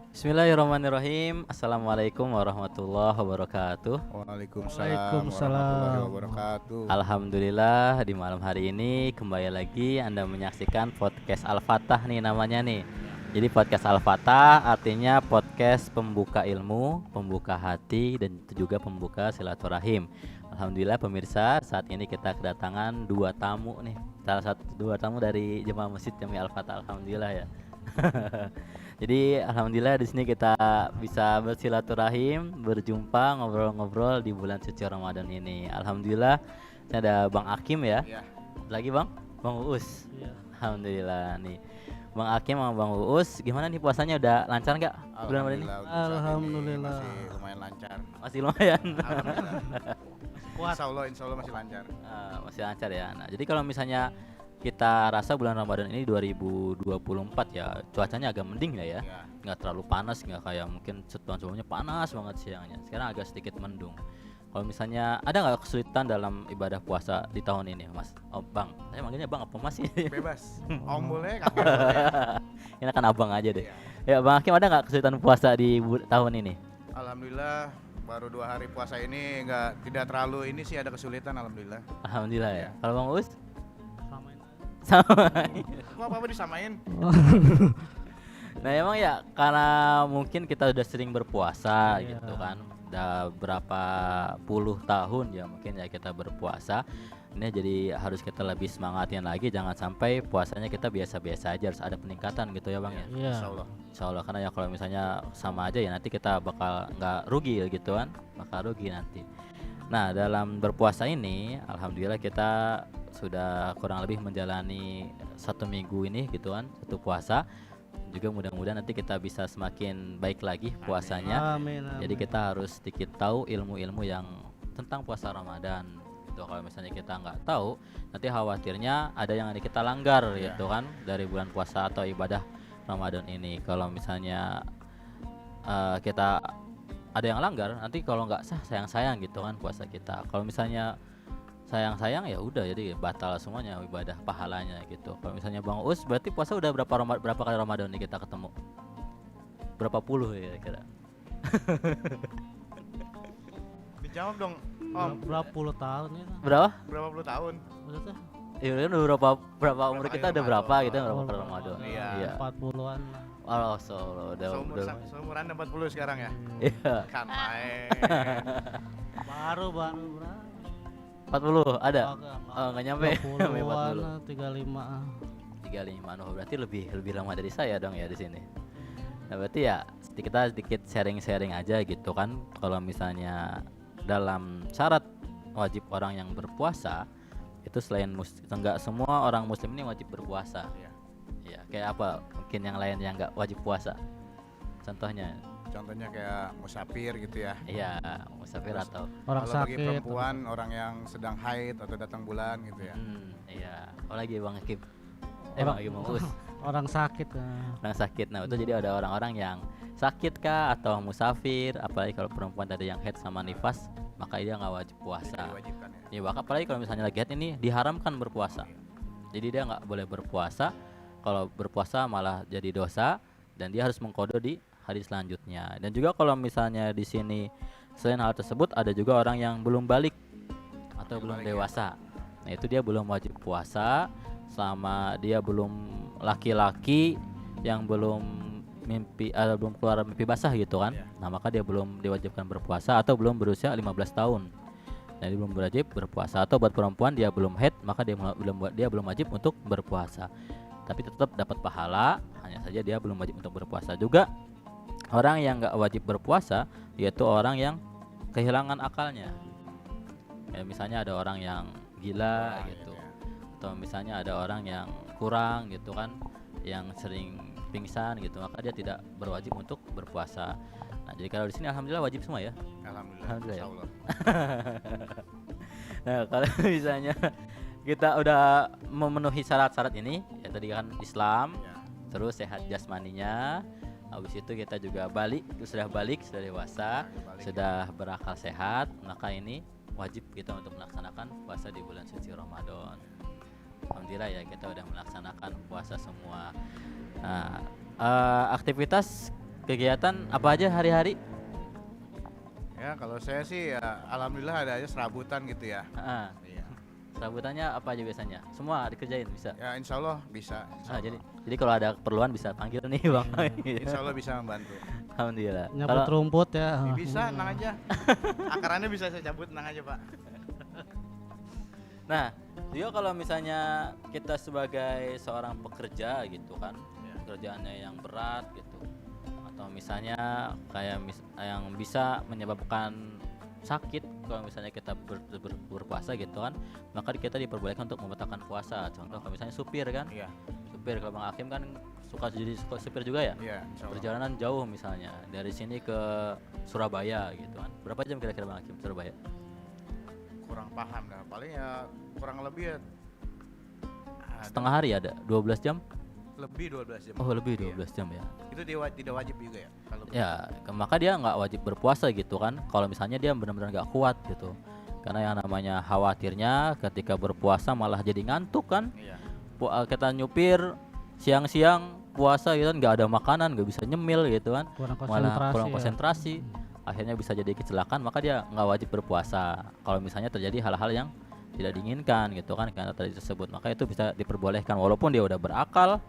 Bismillahirrahmanirrahim. Assalamualaikum warahmatullahi wabarakatuh. Waalaikumsalam warahmatullahi Waalaikumsalam. wabarakatuh. Alhamdulillah di malam hari ini kembali lagi Anda menyaksikan podcast Al-Fatah nih namanya nih. Jadi podcast Al-Fatah artinya podcast pembuka ilmu, pembuka hati dan juga pembuka silaturahim. Alhamdulillah pemirsa, saat ini kita kedatangan dua tamu nih. Dua tamu dari Jemaah Masjid Jami Al-Fatah. Alhamdulillah ya. Jadi alhamdulillah di sini kita bisa bersilaturahim, berjumpa, ngobrol-ngobrol di bulan suci Ramadan ini. Alhamdulillah, ini ada Bang Akim ya. Ya, Lagi Bang Uus. Iya. Alhamdulillah nih. Bang Akim sama Bang Uus, gimana nih puasanya udah lancar nggak bulan Ramadan ini? alhamdulillah. untuk saat ini Alhamdulillah. masih lumayan lancar. Masih lumayan. Alhamdulillah. Kuat. Insya Allah masih lancar. Masih lancar ya. Nah, jadi kalau misalnya kita rasa bulan Ramadan ini 2024 ya cuacanya agak mending ya, Ya, nggak terlalu panas, nggak kayak mungkin setahun sebelumnya panas banget siangnya. Sekarang agak sedikit mendung. Kalau misalnya ada nggak kesulitan dalam ibadah puasa di tahun ini, Mas? Oh, Bang. Saya manggilnya Bang apa Mas sih? bebas. Om boleh, kakak boleh. Ini kan Abang aja deh. Ya. Ya, Bang Hakim ada nggak kesulitan puasa di tahun ini? Alhamdulillah baru 2 hari puasa ini tidak terlalu ini sih ada kesulitan alhamdulillah. Alhamdulillah ya. Ya. Kalau Bang Uus Samain. sama. Kok apa-apa disamain? Nah, emang ya karena mungkin kita udah sering berpuasa Iya. gitu kan. Udah berapa puluh tahun ya mungkin ya kita berpuasa. Ini jadi harus kita lebih semangatin lagi, jangan sampai puasanya kita biasa-biasa aja, harus ada peningkatan gitu ya Bang ya. Iya. Insya Allah. Insya Allah, karena ya kalau misalnya sama aja ya nanti kita bakal nggak rugi gitu kan, bakal rugi nanti. Nah, dalam berpuasa ini alhamdulillah kita sudah kurang lebih menjalani 1 minggu ini gitu kan, satu puasa. Juga mudah-mudahan nanti kita bisa semakin baik lagi puasanya. Amin. Jadi kita harus sedikit tahu ilmu-ilmu yang tentang puasa Ramadan gitu. Kalau misalnya kita nggak tahu, nanti khawatirnya ada yang kita langgar Iya. gitu kan dari bulan puasa atau ibadah Ramadan ini. Kalau misalnya kita ada yang langgar, nanti kalau nggak sah sayang-sayang gitu kan puasa kita. Kalau misalnya sayang-sayang ya udah jadi batal semuanya ibadah pahalanya gitu. Kalau misalnya Bang Us berarti puasa udah berapa kali Ramadan nih kita ketemu? Berapa puluh ya kira? Dijawab dong, Om. Berapa puluh tahun ya? Berapa? Berapa puluh tahun? Maksudnya Iya kan udah berapa umur Berapa kita kali udah berapa Ramadan? gitu berapa kali Ramadan. Iya. Iya. 40-an lah. Oh, solo udah Seumuran 40 sekarang ya? Iya. Kan main. Baru berapa? 40 ada. Agak Oh, nggak nyampe. Nyampe 20-an 40. lah, 35. 35. Oh, berarti lebih lama dari saya dong ya di sini. Nah, berarti ya kita sedikit sharing-sharing aja gitu kan. Kalau misalnya dalam syarat wajib orang yang berpuasa itu selain enggak semua orang muslim ini wajib berpuasa. Iya. Ya, kayak apa? Mungkin yang lain yang enggak wajib puasa. Contohnya, Contohnya kayak musafir gitu ya. iya, musafir Terus atau Orang Kalau bagi sakit. perempuan, orang yang sedang haid atau datang bulan gitu ya. iya. Oh lagi Bang Akib. Orang- Lagi Bang Us. Orang sakit. Orang sakit. Nah, itu jadi ada orang-orang yang sakit kah atau musafir, apalagi kalau perempuan tadi yang haid sama nifas, maka dia nggak wajib puasa. Diwajibkan ya. Ya, bahkan apalagi kalau misalnya lagi haid ini diharamkan berpuasa. Jadi dia nggak boleh berpuasa. Kalau berpuasa malah jadi dosa dan dia harus mengkodo di hari selanjutnya. Dan juga kalau misalnya di sini selain hal tersebut ada juga orang yang belum balik atau belum Belum balik ya. dewasa. Nah, itu dia belum wajib puasa selama dia belum laki-laki yang belum belum keluar mimpi basah gitu kan. Iya. Nah, maka dia belum diwajibkan berpuasa atau belum berusia 15 tahun. Jadi belum wajib berpuasa. Atau buat perempuan dia belum haid, maka dia belum wajib untuk berpuasa. Tapi tetap dapat pahala, hanya saja dia belum wajib untuk berpuasa. Juga orang yang nggak wajib berpuasa yaitu orang yang kehilangan akalnya. Kayak misalnya ada orang yang gila Wah, gitu. ya. Atau misalnya ada orang yang kurang gitu kan, yang sering pingsan gitu, maka dia tidak berwajib untuk berpuasa. Nah, jadi kalau di sini alhamdulillah wajib semua ya. Alhamdulillah. Alhamdulillah ya. Insya Allah. Nah, kalau misalnya kita udah memenuhi syarat-syarat ini, ya tadi kan Islam, Ya. terus sehat jasmaninya, habis itu kita juga sudah dewasa, Balik. sudah berakal sehat, maka ini wajib kita untuk melaksanakan puasa di bulan suci Ramadan. Alhamdulillah ya kita udah melaksanakan puasa semua. Nah, aktivitas kegiatan apa aja hari-hari? Ya kalau saya sih ya alhamdulillah ada aja serabutan gitu ya. Heeh. Iya. Serabutannya apa aja biasanya? Semua dikerjain bisa. Ya insya Allah bisa. Insya Ah, Allah. jadi kalau ada keperluan bisa panggil nih Bang. Insya Allah bisa membantu. Alhamdulillah. Nyabut rumput ya. Ya, bisa, tenang aja. Akarannya bisa saya cabut, tenang aja Pak. Nah, juga kalau misalnya kita sebagai seorang pekerja gitu kan, Ya. pekerjaannya yang berat gitu, atau misalnya kayak yang bisa menyebabkan sakit kalau misalnya kita berpuasa gitu kan, maka kita diperbolehkan untuk membatalkan puasa. Contoh kalau misalnya supir kan, Iya. supir kalau Bang Hakim kan suka supir juga ya, Iya, insya Allah. perjalanan jauh misalnya dari sini ke Surabaya gitu kan, berapa jam kira-kira Bang Hakim Surabaya? Kurang paham dah. Paling ya kurang lebih ya Setengah hari ada 12 jam? lebih 12 jam. Oh lebih Iya. 12 jam ya. Itu tidak wajib juga ya kalau Ya, maka dia nggak wajib berpuasa gitu kan. Kalau misalnya dia benar-benar nggak kuat gitu. Karena yang namanya khawatirnya ketika berpuasa malah jadi ngantuk kan. Iya. Kita nyupir siang-siang puasa gitu kan, nggak ada makanan, nggak bisa nyemil gitu kan. Kurang Malah konsentrasi. kurang ya. konsentrasi. Akhirnya bisa jadi kecelakaan, maka dia nggak wajib berpuasa. Kalau misalnya terjadi hal-hal yang tidak diinginkan gitu kan karena tadi tersebut, maka itu bisa diperbolehkan walaupun dia udah berakal,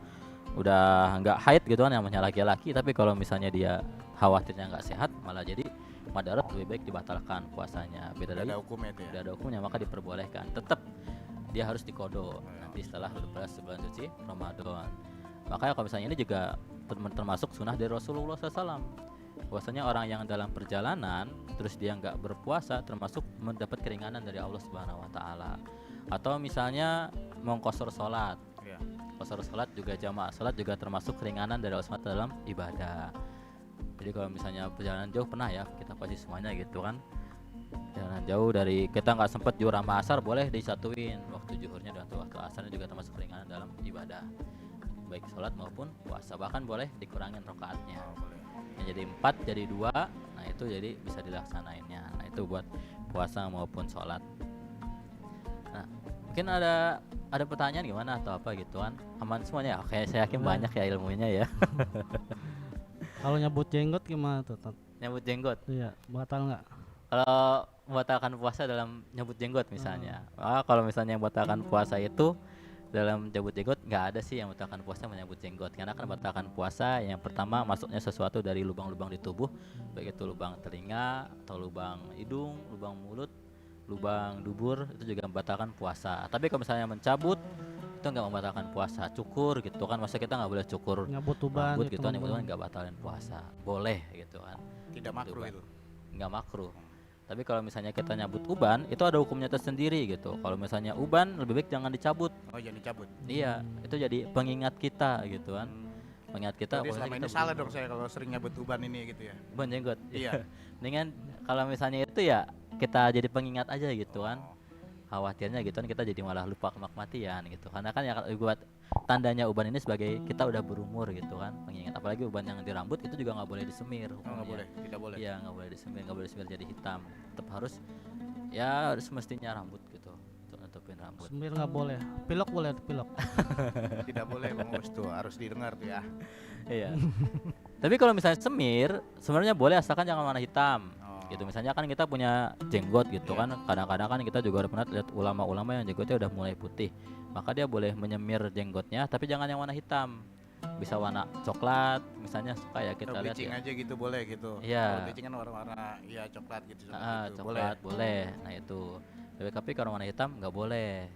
udah nggak haid gitu kan, namanya laki-laki. Tapi kalau misalnya dia khawatirnya nggak sehat, malah jadi madarat, lebih baik dibatalkan puasanya. Beda Tidak lagi, ada hukumnya itu ya. tidak ada hukumnya, maka diperbolehkan. Tetap dia harus dikodo nanti setelah lepas sebulan suci Ramadan. Makanya kalau misalnya ini juga termasuk sunnah dari Rasulullah SAW. Bahwasanya orang yang dalam perjalanan terus dia nggak berpuasa termasuk mendapat keringanan dari Allah Subhanahu Wa Taala. Atau misalnya mengqasar sholat, Iya. qasar sholat juga jamaah sholat juga termasuk keringanan dari Allah SWT dalam ibadah. Jadi kalau misalnya perjalanan jauh, pernah ya kita pasti semuanya gitu kan, perjalanan jauh dari kita nggak sempet juhur sama asar, boleh disatuin waktu juhurnya dan waktu asarnya, juga termasuk keringanan dalam ibadah baik sholat maupun puasa. Bahkan boleh dikurangin rakaatnya, Oh, boleh. yang jadi 4 jadi 2. Nah itu jadi bisa dilaksanainnya. Nah itu buat puasa maupun sholat. Nah mungkin ada pertanyaan gimana atau apa gitu kan, aman semuanya? Oke, saya yakin banyak ya ilmunya ya. Kalau nyabut jenggot gimana tuh? Tat? Nyabut jenggot, Iya, batal nggak? kalau membatalkan puasa dalam nyabut jenggot misalnya, kalau misalnya yang membatalkan puasa itu dalam nyabut jenggot, nggak ada sih yang membatalkan puasa menyambut jenggot. Karena kan membatalkan puasa yang pertama masuknya sesuatu dari lubang-lubang di tubuh, baik itu lubang telinga atau lubang hidung, lubang mulut, lubang dubur, itu juga membatalkan puasa. Tapi kalau misalnya mencabut itu nggak membatalkan puasa. Cukur gitu kan, masa kita nggak boleh cukur Nyabut uban rambut gitu kan, teman-teman. itu kan nggak batalin puasa, boleh gitu kan, Tidak makruh itu. nggak makruh. Tapi kalau misalnya kita nyabut uban, itu ada hukumnya tersendiri gitu. Kalau misalnya uban lebih baik jangan dicabut. Oh, jangan dicabut. Iya, itu jadi pengingat kita gitu kan. Pengingat kita. Jadi bahwasanya selama kita ini salah berumur. dong saya kalau sering nyabut uban ini gitu ya. Uban jenggot. Iya. Dengan kalau misalnya itu ya kita jadi pengingat aja gitu kan. Oh. Khawatirnya gitu kan kita jadi malah lupa kematian gitu. Karena kan yang buat tandanya uban ini sebagai kita udah berumur gitu kan. Pengingat, apalagi uban yang di rambut itu juga nggak boleh disemir Oh, nggak hukumnya. boleh, tidak boleh. Iya, nggak boleh disemir, nggak boleh disemir jadi hitam. Tetap harus ya semestinya rambut gitu untuk nutupin rambut. Semir nggak boleh. Pilok boleh, pilok. Tidak boleh Bang Bos tuh, harus didengar tuh ya. Iya. Tapi kalau misalnya semir, sebenarnya boleh asalkan jangan warna hitam. Oh. Gitu. Misalnya kan kita punya jenggot gitu Iya. kan. Kadang-kadang kan kita juga udah pernah lihat ulama-ulama yang jenggotnya udah mulai putih. Maka dia boleh menyemir jenggotnya, tapi jangan yang warna hitam. Bisa warna coklat, misalnya suka ya kita Atau lihat bleaching ya. aja gitu boleh gitu. Iya. Kalau bleaching kan warna-warna ya coklat gitu seperti itu. Coklat boleh. Nah itu. Tapi kalau warna hitam nggak boleh.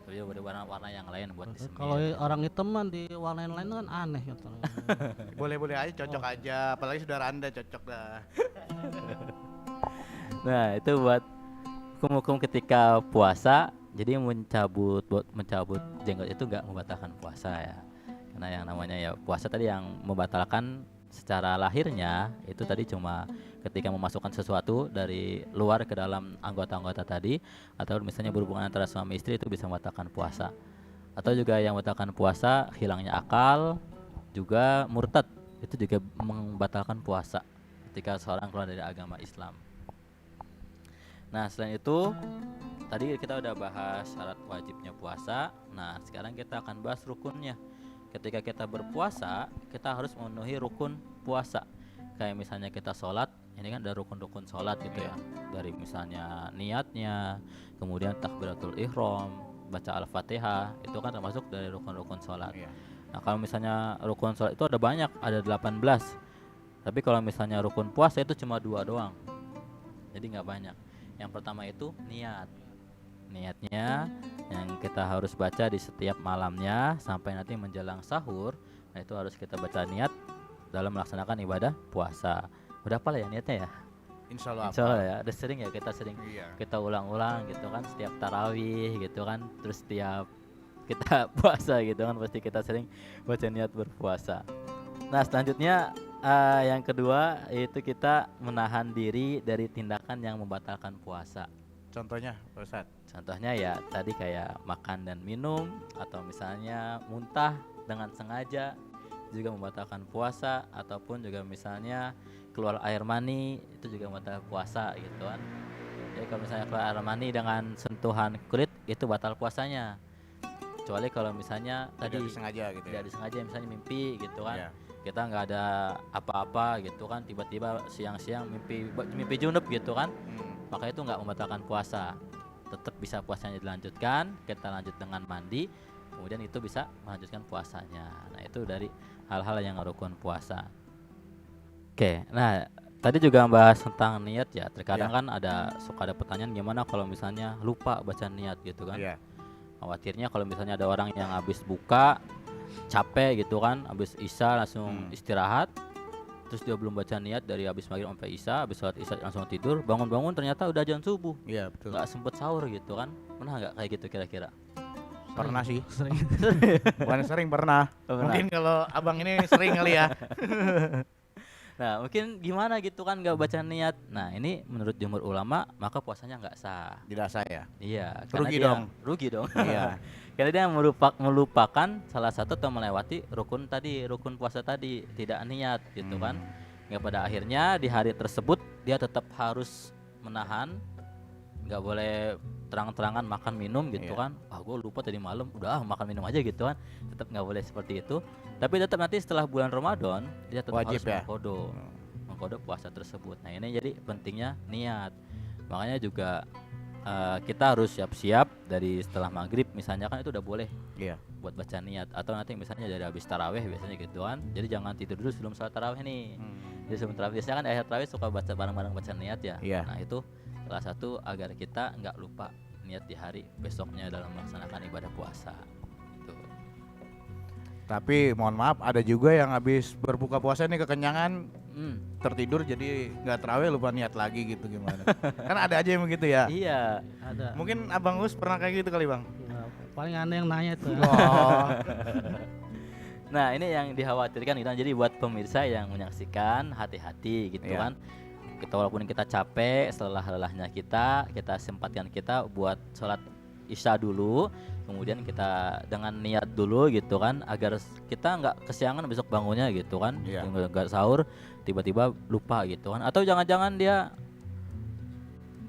Tapi boleh warna-warna yang lain buat disemir. Kalau orang hitam man di warna yang lain kan aneh gitu. Boleh-boleh aja, cocok aja. Apalagi saudara Anda cocok dah. Nah itu buat hukum-hukum ketika puasa. Jadi mencabut jenggot itu nggak membatalkan puasa ya. Karena yang namanya ya puasa tadi yang membatalkan secara lahirnya itu tadi cuma ketika memasukkan sesuatu dari luar ke dalam anggota-anggota tadi, atau misalnya berhubungan antara suami istri itu bisa membatalkan puasa. Atau juga yang membatalkan puasa hilangnya akal, juga murtad itu juga membatalkan puasa ketika seorang keluar dari agama Islam. Nah selain itu tadi kita udah bahas syarat wajibnya puasa. Nah sekarang kita akan bahas rukunnya. Ketika kita berpuasa kita harus memenuhi rukun puasa. kayak misalnya kita sholat, ini kan ada rukun-rukun sholat gitu ya. Dari misalnya niatnya, kemudian takbiratul ihram, baca al-fatihah, itu kan termasuk dari rukun-rukun sholat. Iya. Nah kalau misalnya rukun sholat itu ada banyak, ada 18. Tapi kalau misalnya rukun puasa itu cuma 2 doang. Jadi nggak banyak. Yang pertama itu niat. Niatnya yang kita harus baca di setiap malamnya sampai nanti menjelang sahur. Nah itu harus kita baca niat dalam melaksanakan ibadah puasa. Udah apa lah ya niatnya ya? Insya Allah. Insya Allah ya. Udah sering ya kita Iya. kita ulang-ulang gitu kan setiap tarawih gitu kan. Terus setiap kita puasa gitu kan pasti kita sering baca niat berpuasa. Nah selanjutnya yang kedua itu kita menahan diri dari tindakan yang membatalkan puasa. Contohnya, Pak Ustadz. Contohnya ya tadi kayak makan dan minum, atau misalnya muntah dengan sengaja juga membatalkan puasa, ataupun juga misalnya keluar air mani itu juga membatalkan puasa gitu kan. Jadi kalau misalnya keluar air mani dengan sentuhan kulit itu batal puasanya. Kecuali kalau misalnya tadi Tidak disengaja gitu ya. tidak disengaja misalnya mimpi gitu kan. Iya. Kita nggak ada apa-apa gitu kan, tiba-tiba siang-siang mimpi junub gitu kan. Maka itu nggak membatalkan puasa, tetap bisa puasanya dilanjutkan. Kita lanjut dengan mandi, kemudian itu bisa melanjutkan puasanya. Nah itu dari hal-hal yang rukun puasa. Oke, nah tadi juga membahas tentang niat ya. Terkadang kan suka ada pertanyaan gimana kalau misalnya lupa baca niat gitu kan. Iya. Khawatirnya kalau misalnya ada orang yang habis buka capek gitu kan, habis isya langsung istirahat, terus dia belum baca niat dari habis maghrib sampai isya, habis sholat isya langsung tidur, bangun-bangun ternyata udah azan subuh, Iya betul. nggak sempet sahur gitu kan. Pernah nggak kayak gitu kira-kira? Pernah sih. Sering. Bukan sering, pernah. Pernah. Mungkin kalau abang ini sering kali ya. Nah mungkin gimana gitu kan nggak baca niat. Nah ini menurut jumhur ulama maka puasanya nggak sah. Tidak saya. Iya, Rugi dia dong. rugi dong. Iya. Karena dia melupakan salah satu atau melewati rukun puasa tadi, tidak niat gitu kan. Nggak, pada akhirnya di hari tersebut dia tetap harus menahan, nggak boleh terang-terangan makan minum gitu kan. Gue lupa tadi malam udah makan minum aja gitu kan. Tetap nggak boleh seperti itu. Tapi tetap nanti setelah bulan Ramadan dia tetap Wajib harus ya? mengkodo puasa tersebut. Nah ini jadi pentingnya niat. Makanya juga kita harus siap-siap dari setelah maghrib misalnya kan itu udah boleh Iya. buat baca niat, atau nanti misalnya dari habis taraweh biasanya gitu kan. Jadi jangan tidur dulu sebelum sholat taraweh nih. Jadi sebelum taraweh biasanya kan ayat taraweh suka baca bareng-bareng baca niat ya. Iya. Nah itu salah satu agar kita nggak lupa niat di hari besoknya dalam melaksanakan ibadah puasa. Tuh. Tapi mohon maaf ada juga yang habis berbuka puasa nih kekenyangan tertidur jadi nggak terawih lupa niat lagi gitu gimana? Kan ada aja yang begitu ya. Iya. Ada. Mungkin Abang Us pernah kayak gitu kali Bang. Nah, paling aneh yang nanya itu. Oh. Nah ini yang dikhawatirkan gitu kan. Jadi buat pemirsa yang menyaksikan hati-hati gitu Iya. kan. Kita walaupun kita capek setelah lelahnya kita sempatkan kita buat sholat isya dulu, kemudian kita dengan niat dulu gitu kan, agar kita nggak kesiangan besok bangunnya gitu kan. Iya. Nggak sahur tiba-tiba lupa gitu kan, atau jangan-jangan dia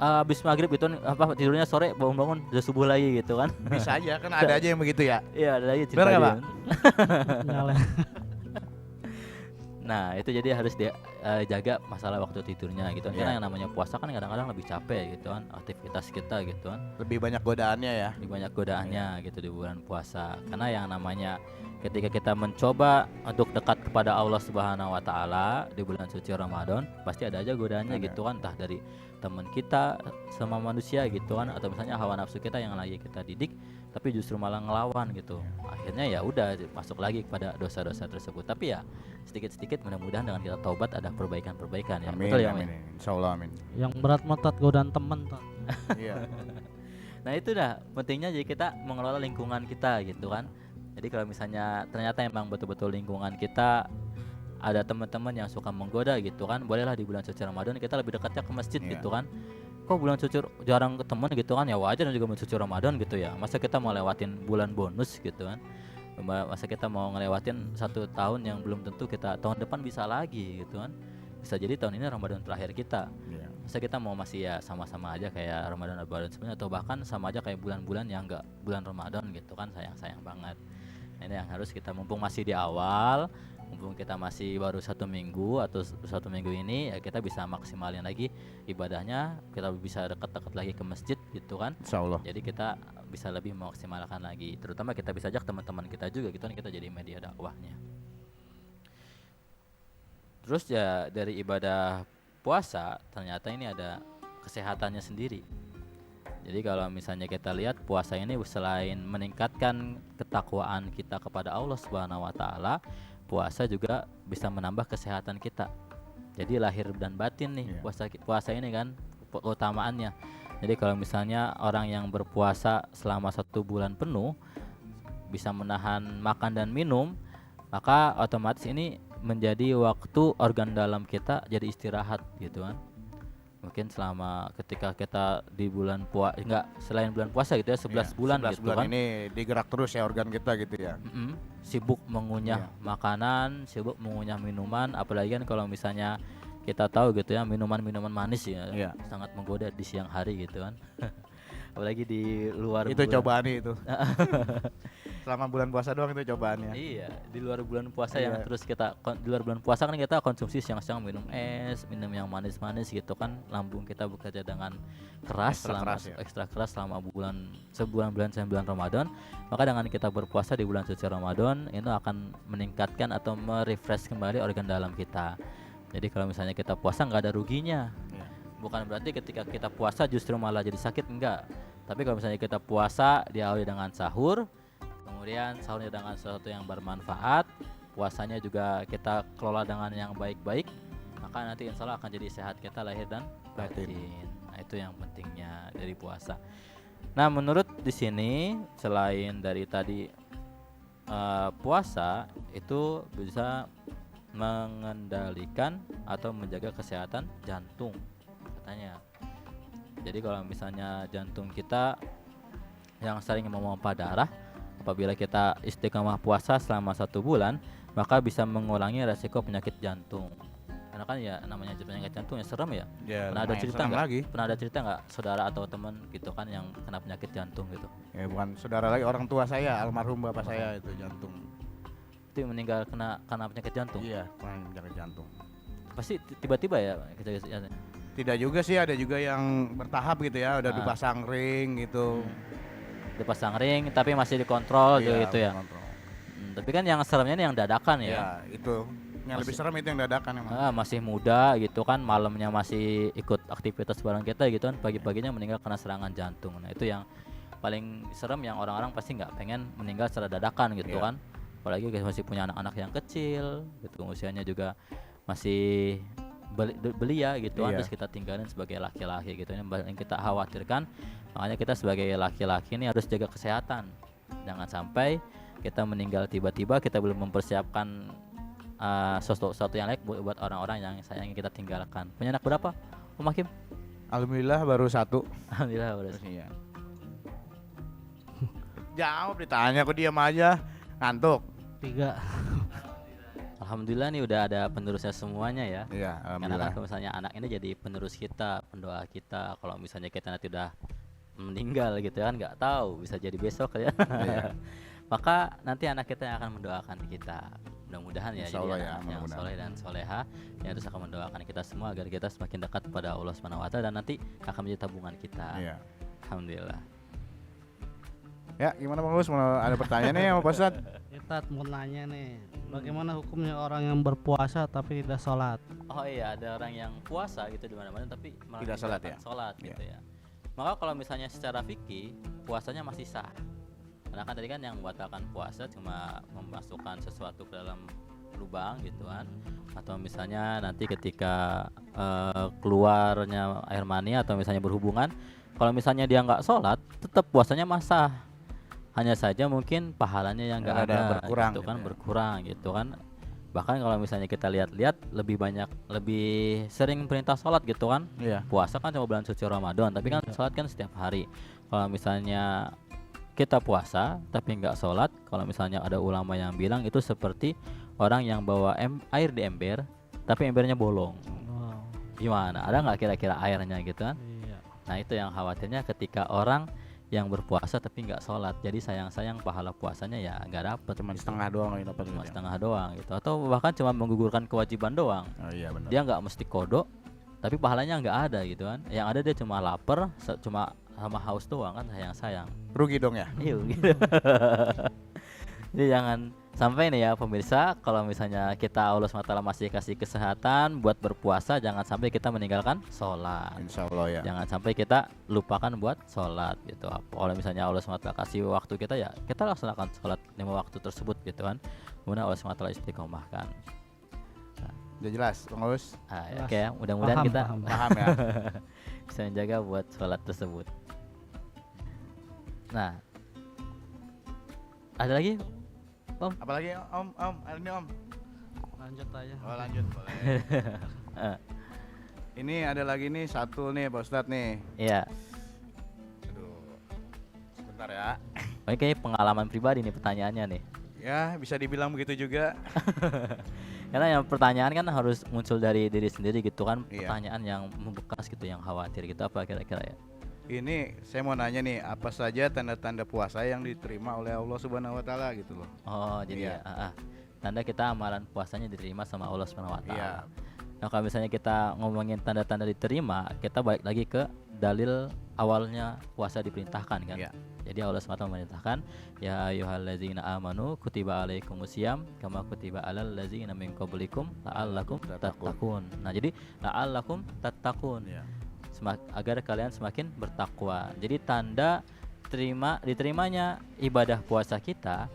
habis maghrib gitu tidurnya sore, bangun-bangun udah subuh lagi gitu kan. Bisa aja kan ada aja yang begitu ya. Iya ada lagi Bener nggak, dia. Pak? Nyala. Nah itu jadi harus dia jaga masalah waktu tidurnya gitu kan. Karena yang namanya puasa kan kadang-kadang lebih capek gitu kan, aktivitas kita gitu kan, Lebih banyak godaannya ya. lebih banyak godaannya gitu di bulan puasa. Karena yang namanya ketika kita mencoba untuk dekat kepada Allah Subhanahu wa taala di bulan suci Ramadan, pasti ada aja godaannya Ada. gitu kan, entah dari teman kita sama manusia gitu kan, atau misalnya hawa nafsu kita yang lagi kita didik tapi justru malah ngelawan gitu. Akhirnya ya udah masuk lagi kepada dosa-dosa tersebut. Tapi ya sedikit-sedikit mudah-mudahan dengan kita taubat ada perbaikan-perbaikan ya. Amin, Betul ya, amin. Min? Insyaallah amin. Yang berat metat godaan temen tuh. Iya. Nah itu dah pentingnya jadi kita mengelola lingkungan kita gitu kan. Jadi kalau misalnya ternyata emang betul-betul lingkungan kita ada teman-teman yang suka menggoda gitu kan, bolehlah di bulan suci Ramadan kita lebih dekatnya ke masjid Iya. gitu kan. Kok bulan suci jarang ketemu gitu kan, ya wajar juga bulan suci Ramadan gitu ya. Masa kita mau lewatin bulan bonus gitu kan, masa kita mau ngelewatin 1 tahun yang belum tentu kita tahun depan bisa lagi gitu kan. Bisa jadi tahun ini Ramadan terakhir kita. Iya. Masa kita mau masih ya sama-sama aja kayak Ramadan sebelumnya, atau bahkan sama aja kayak bulan-bulan yang enggak bulan Ramadan gitu kan, sayang-sayang banget. Nah, ini yang harus kita mumpung masih di awal mumpung kita masih baru 1 minggu atau 1 minggu ini ya kita bisa maksimalin lagi ibadahnya, kita bisa dekat-dekat lagi ke masjid gitu kan. Insyaallah. Jadi kita bisa lebih memaksimalkan lagi, terutama kita bisa ajak teman-teman kita juga gitu kan, kita jadi media dakwahnya. Terus ya dari ibadah puasa ternyata ini ada kesehatannya sendiri. Jadi kalau misalnya kita lihat puasa ini selain meningkatkan ketakwaan kita kepada Allah Subhanahu wa taala, puasa juga bisa menambah kesehatan kita. Jadi lahir dan batin nih puasa ini kan keutamaannya. Jadi kalau misalnya orang yang berpuasa selama 1 bulan penuh bisa menahan makan dan minum, maka otomatis ini menjadi waktu organ dalam kita jadi istirahat gitu kan. Mungkin selama ketika kita di bulan puasa, selain bulan puasa gitu ya, 11 bulan 11 gitu bulan kan. ini digerak terus ya organ kita gitu ya. Sibuk mengunyah makanan, sibuk mengunyah minuman, apalagi kan kalau misalnya kita tahu gitu ya, minuman-minuman manis ya sangat menggoda di siang hari gitu kan. Apalagi di luar Itu bulan. cobaan itu. Selama bulan puasa doang itu cobaannya. Iya, di luar bulan puasa yang terus kita di luar bulan puasa kan kita konsumsi siang-siang minum es, minum yang manis-manis gitu kan, lambung kita bekerja dengan keras ekstra keras selama sebulan 9 Ramadan. Maka dengan kita berpuasa di bulan suci Ramadan itu akan meningkatkan atau merefresh kembali organ dalam kita. Jadi kalau misalnya kita puasa nggak ada ruginya. Bukan berarti ketika kita puasa justru malah jadi sakit, enggak. Tapi kalau misalnya kita puasa diawali dengan sahur, kemudian sahurnya dengan sesuatu yang bermanfaat, puasanya juga kita kelola dengan yang baik-baik, maka nanti insya Allah akan jadi sehat kita lahir dan batin. Nah itu yang pentingnya dari puasa. Nah menurut di sini selain dari tadi puasa itu bisa mengendalikan atau menjaga kesehatan jantung katanya. Jadi kalau misalnya jantung kita yang sering memompa darah, apabila kita istiqomah puasa selama 1 bulan, maka bisa mengurangi resiko penyakit jantung. Karena kan ya namanya penyakit jantung ya serem ya. Pernah ada cerita nggak saudara atau teman gitu kan yang kena penyakit jantung gitu? Ya bukan saudara lagi, orang tua saya, almarhum bapak saya itu jantung. Itu meninggal karena penyakit jantung. Iya, karena penyakit jantung. Pasti tiba-tiba ya. Tidak juga sih, ada juga yang bertahap gitu ya, udah dipasang ring gitu. Dipasang ring tapi masih dikontrol gitu ya. Tapi kan yang seremnya ini yang dadakan ya. Ya itu yang lebih serem itu yang dadakan emang. Masih muda gitu kan, malamnya masih ikut aktivitas bareng kita gitu kan, pagi-paginya meninggal karena serangan jantung. Nah itu yang paling serem, yang orang-orang pasti nggak pengen meninggal secara dadakan gitu kan. Apalagi kita masih punya anak-anak yang kecil gitu, usianya juga masih belia gitu kan, terus kita tinggalin sebagai laki-laki gitu. Ini yang kita khawatirkan. Makanya kita sebagai laki-laki ini harus jaga kesehatan. Jangan sampai kita meninggal tiba-tiba, kita belum mempersiapkan sesuatu yang layak buat orang-orang yang sayang kita tinggalkan. Punya anak berapa, Om Hakim? Alhamdulillah baru 1. Alhamdulillah baru 1. Iya. Jawab, ditanya kok diam aja, ngantuk. 3. Alhamdulillah nih udah ada penerusnya semuanya ya. Iya, Karena alhamdulillah. kan kalau misalnya anak ini jadi penerus kita, pendoa kita. Kalau misalnya kita nanti udah meninggal gitu kan, nggak tahu, bisa jadi besok ya. Maka nanti anak kita yang akan mendoakan kita. Mudah-mudahan ya, jadi anak yang soleh dan soleha yang terus akan mendoakan kita semua agar kita semakin dekat kepada Allah Subhanahu wa taala dan nanti akan menjadi tabungan kita. Iya. Alhamdulillah. Ya, gimana Bang Gus? Mau ada pertanyaan nih sama Pak Ustadz? Kita mau nanya nih, bagaimana hukumnya orang yang berpuasa tapi tidak sholat? Oh iya, ada orang yang puasa gitu di mana-mana tapi malah Tidak sholat ya? Sholat gitu ya. Maka kalau misalnya secara fikih puasanya masih sah. Karena kan tadi kan yang membatalkan puasa cuma memasukkan sesuatu ke dalam lubang gitu kan, atau misalnya nanti ketika keluarnya air mani atau misalnya berhubungan, kalau misalnya dia nggak sholat tetap puasanya sah. Hanya saja mungkin pahalanya yang nggak ada berkurang gitu kan, gitu ya. berkurang gitu kan. Bahkan kalau misalnya kita lihat-lihat lebih sering perintah sholat gitu kan. Puasa kan cuma bulan suci Ramadan, tapi kan sholat kan setiap hari. Kalau misalnya kita puasa tapi nggak sholat, kalau misalnya ada ulama yang bilang itu seperti orang yang bawa air di ember tapi embernya bolong. Gimana? Ada nggak kira-kira airnya gitu kan? Nah itu yang khawatirnya ketika orang yang berpuasa tapi nggak sholat, jadi sayang pahala puasanya ya nggak dapet, Cuman gitu. setengah doang yang dapat. Cuma setengah doang gitu, atau bahkan cuma menggugurkan kewajiban doang. Oh iya benar. Dia nggak mesti kodok tapi pahalanya nggak ada gitu kan, yang ada dia cuma lapar cuma sama haus doang kan, sayang. Rugi dong ya. Iya gitu. Jadi jangan sampai nih ya pemirsa, kalau misalnya kita Allah SWT masih kasih kesehatan buat berpuasa, jangan sampai kita meninggalkan sholat. Insya Allah ya. Jangan sampai kita lupakan buat sholat gitu. Kalau misalnya Allah SWT kasih waktu kita, ya kita laksanakan sholat 5 waktu tersebut gitu kan. Kemudian Allah SWT istiqomahkan. Udah jelas, Bang Us? Ya, oke ya, mudah-mudahan Paham, kita Paham ya. bisa menjaga buat sholat tersebut. Nah, ada lagi? Apalagi Om, ada nih Om. Lanjut aja. Oh lanjut boleh. Ini ada lagi nih satu nih Pak Ustadz nih. Iya. Aduh, sebentar ya. Ini kayaknya pengalaman pribadi nih pertanyaannya nih. Ya bisa dibilang begitu juga. Karena yang pertanyaan kan harus muncul dari diri sendiri gitu kan. Iya. Pertanyaan yang membekas gitu, yang khawatir gitu, apa kira-kira ya? Ini saya mau nanya nih, apa saja tanda-tanda puasa yang diterima oleh Allah Subhanahu wa taala gitu loh. Oh, jadi Iya. ya, tanda kita amalan puasanya diterima sama Allah Subhanahu wa taala. Iya. Nah, kalau misalnya kita ngomongin tanda-tanda diterima, kita balik lagi ke dalil awalnya puasa diperintahkan kan. Iya. Jadi Allah SWT memerintahkan, ya ayyuhallazina amanu kutiba alaikumusiyam kama kutiba alal ladzina min qablikum la'allakum tattaqun. Nah, jadi la'allakum tattaqun. Iya. Agar kalian semakin bertakwa. Jadi tanda diterimanya ibadah puasa kita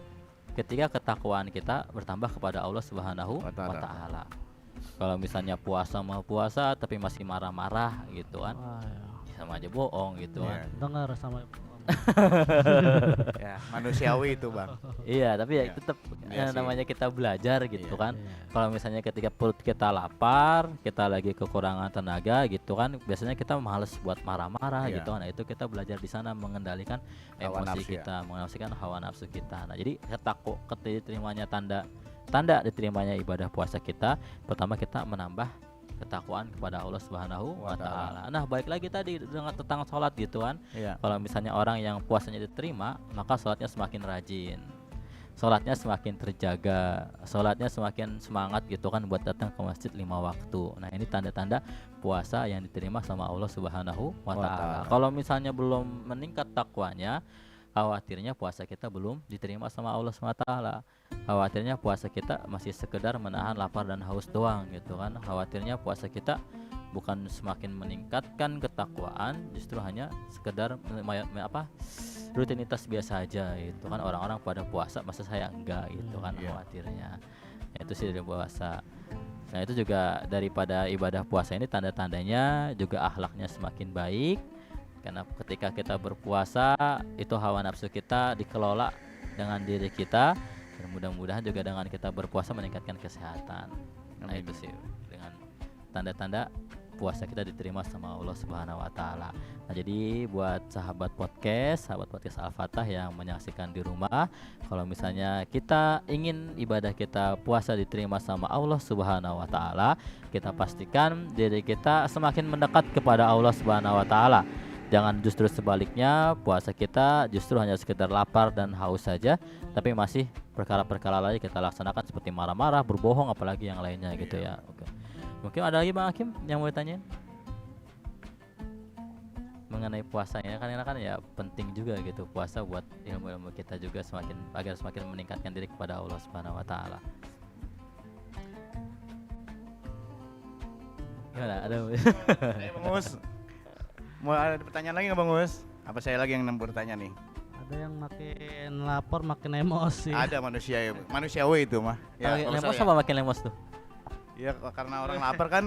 ketika ketakwaan kita bertambah kepada Allah Subhanahu wa taala. Kalau misalnya puasa mau puasa tapi masih marah-marah gitu kan, Wah, ya. sama aja bohong gitu kan. Dengar sama Ya, manusiawi itu, Bang. Iya, tapi ya Iya. tetap Iya sih. namanya kita belajar gitu Iya. kan. Iya. Kalau misalnya ketika perut kita lapar, kita lagi kekurangan tenaga gitu kan, biasanya kita males buat marah-marah Iya. gitu kan. Nah, itu kita belajar di sana mengendalikan Hawa emosi nafsu ya. kita, mengendalikan hawa nafsu kita. Nah, jadi ketika diterimanya tanda diterimanya ibadah puasa kita, pertama kita menambah ketakwaan kepada Allah Subhanahu wa taala. Nah, balik lagi tadi dengan tentang sholat gitu kan. Iya. Kalau misalnya orang yang puasanya diterima, maka sholatnya semakin rajin, sholatnya semakin terjaga, sholatnya semakin semangat gitu kan buat datang ke masjid 5 waktu. Nah, ini tanda-tanda puasa yang diterima sama Allah Subhanahu wa taala. Kalau misalnya belum meningkat takwanya, khawatirnya puasa kita belum diterima sama Allah SWT. Khawatirnya puasa kita masih sekedar menahan lapar dan haus doang gitu kan. Khawatirnya puasa kita bukan semakin meningkatkan ketakwaan, justru hanya sekedar rutinitas biasa aja gitu kan. Orang-orang pada puasa masa saya enggak gitu kan, Iya. khawatirnya. Ya, itu sih dari puasa. Nah, itu juga daripada ibadah puasa ini tanda-tandanya juga akhlaknya semakin baik. Karena ketika kita berpuasa, itu hawa nafsu kita dikelola dengan diri kita, dan mudah-mudahan juga dengan kita berpuasa meningkatkan kesehatan. Nah, Amin. itu sih dengan tanda-tanda puasa kita diterima sama Allah Subhanahu wa taala. Nah, jadi buat sahabat podcast Al-Fatah yang menyaksikan di rumah, kalau misalnya kita ingin ibadah kita puasa diterima sama Allah Subhanahu wa taala, kita pastikan diri kita semakin mendekat kepada Allah Subhanahu wa taala. Jangan justru sebaliknya, puasa kita justru hanya sekedar lapar dan haus saja, tapi masih perkara-perkara lain kita laksanakan seperti marah-marah, berbohong, apalagi yang lainnya gitu ya. Oke. Mungkin ada lagi Bang Hakim yang mau ditanyain mengenai puasanya, kan ya penting juga gitu puasa buat ilmu-ilmu kita juga agar semakin meningkatkan diri kepada Allah Subhanahu wa taala. Gimana? Ada Bang Us. Mau ada pertanyaan lagi nggak Bang Us? Apa saya lagi yang bertanya nih? ada yang makin lapar makin emosi. Ada manusiawi itu mah. Ya, kalau lemos saya- apa makin lemos tuh? Ya karena orang lapar kan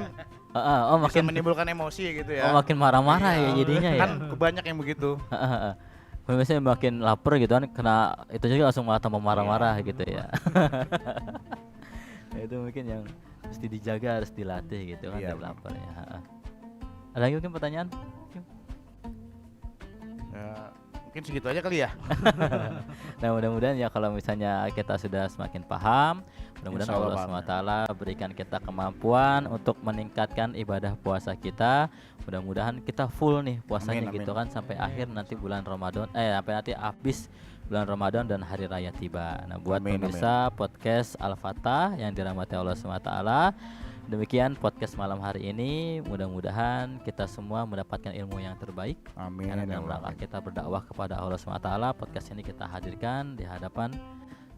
Oh, bisa makin menimbulkan emosi gitu ya. makin marah-marah ya jadinya ya. Kan banyak yang begitu. Biasanya makin lapar gitu kan, kena itu juga langsung malah tambah marah-marah gitu ya. Ya, itu mungkin yang mesti dijaga, harus dilatih gitu kan, Iya, dari Bang. laparnya. Ada lagi mungkin pertanyaan? Ya, Mungkin segitu aja kali ya. Nah mudah-mudahan ya kalau misalnya kita sudah semakin paham, mudah-mudahan Insya Allah Allah paham, SWT berikan kita kemampuan untuk meningkatkan ibadah puasa kita. Mudah-mudahan kita full nih puasanya Amin, gitu amin. kan sampai akhir nanti bulan Ramadan, sampai nanti habis bulan Ramadan dan hari raya tiba. Nah buat Amin, pemirsa podcast Al-Fatah yang dirahmati Allah SWT, demikian podcast malam hari ini. Mudah-mudahan kita semua mendapatkan ilmu yang terbaik. Amin. Karena Ya dalam Allah. rangka kita berdakwah kepada Allah SWT, podcast ini kita hadirkan di hadapan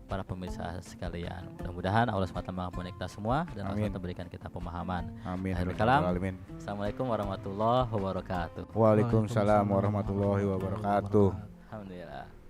para pemirsa sekalian. Mudah-mudahan Allah SWT mengampuni kita semua dan Allah Amin. SWT berikan kita pemahaman. Amin. Akhirul Amin. kalam. Alamin. Assalamualaikum warahmatullahi wabarakatuh. Waalaikumsalam warahmatullahi wabarakatuh. Alhamdulillah.